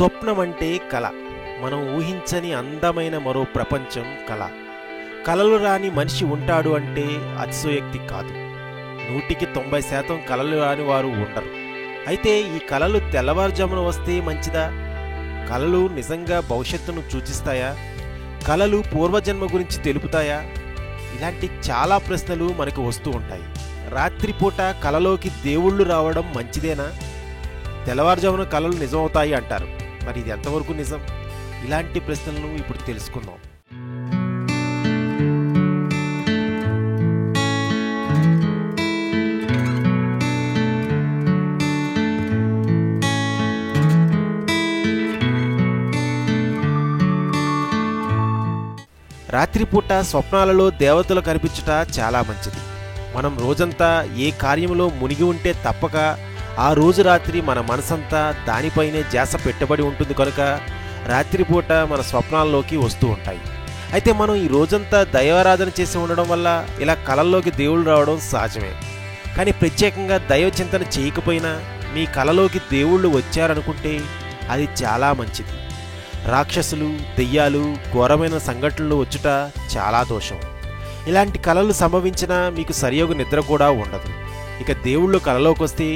స్వప్నం అంటే కళ. మనం ఊహించని అందమైన మరో ప్రపంచం కళ. కలలు రాని మనిషి ఉంటాడు అంటే అతిశయోక్తి కాదు. 100% కలలు రాని వారు ఉండరు. అయితే ఈ కలలు తెల్లవారుజామున వస్తే మంచిదా? కలలు నిజంగా భవిష్యత్తును సూచిస్తాయా? కలలు పూర్వజన్మ గురించి తెలుపుతాయా? ఇలాంటి చాలా ప్రశ్నలు మనకు వస్తూ ఉంటాయి. రాత్రిపూట కలలోకి దేవుళ్ళు రావడం మంచిదేనా? తెల్లవారుజామున కలలు నిజమవుతాయి అంటారు. మరి ఇది ఎంతవరకు నిజం? ఇలాంటి ప్రశ్నలను ఇప్పుడు తెలుసుకుందాం. రాత్రిపూట స్వప్నాలలో దేవతలు కనిపించుట చాలా మంచిది. మనం రోజంతా ఏ కార్యంలో మునిగి ఉంటే తప్పక ఆ రోజు రాత్రి మన మనసంతా దానిపైనే ధ్యాస పెట్టబడి ఉంటుంది కనుక రాత్రిపూట మన స్వప్నాల్లోకి వస్తూ ఉంటాయి. అయితే మనం ఈ రోజంతా దైవారాధన చేసి ఉండడం వల్ల ఇలా కలల్లోకి దేవుళ్ళు రావడం సహజమే. కానీ ప్రత్యేకంగా దైవ చింతన చేయకపోయినా మీ కలలోకి దేవుళ్ళు వచ్చారనుకుంటే అది చాలా మంచిది. రాక్షసులు, దెయ్యాలు, ఘోరమైన సంఘటనలు వచ్చుట చాలా దోషం. ఇలాంటి కలలు సంభవించినా మీకు సరియగు నిద్ర కూడా ఉండదు. ఇక దేవుళ్ళు కలలోకి వస్తే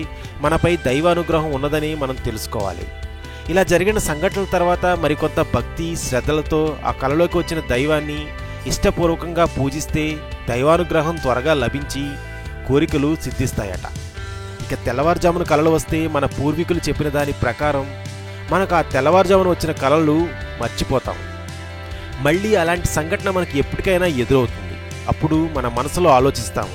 మనపై దైవానుగ్రహం ఉన్నదని మనం తెలుసుకోవాలి. ఇలా జరిగిన సంఘటనల తర్వాత మరికొంత భక్తి శ్రద్ధలతో ఆ కలలోకి వచ్చిన దైవాన్ని ఇష్టపూర్వకంగా పూజిస్తే దైవానుగ్రహం త్వరగా లభించి కోరికలు సిద్ధిస్తాయట. ఇక తెల్లవారుజామున కలలు వస్తే మన పూర్వీకులు చెప్పిన దాని ప్రకారం మనకు ఆ తెల్లవారుజామున వచ్చిన కలలు మర్చిపోతాం. మళ్ళీ అలాంటి సంఘటన మనకి ఎప్పటికైనా ఎదురవుతుంది. అప్పుడు మన మనసులో ఆలోచిస్తాము,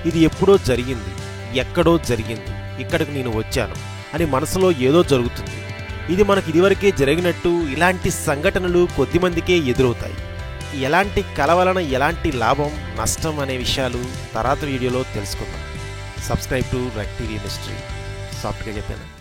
ఇది ఎప్పుడో జరిగింది, ఎక్కడో జరిగింది, ఇక్కడికి నేను వచ్చాను అని మనసులో ఏదో జరుగుతుంది. ఇది మనకు ఇదివరకే జరిగినట్టు ఇలాంటి సంఘటనలు కొద్దిమందికే ఎదురవుతాయి. ఎలాంటి కల వలన ఎలాంటి లాభం నష్టం అనే విషయాలు తర్వాత వీడియోలో తెలుసుకుందాం. Subscribe to red TV mystery. సాఫ్ట్గా చెప్పాను.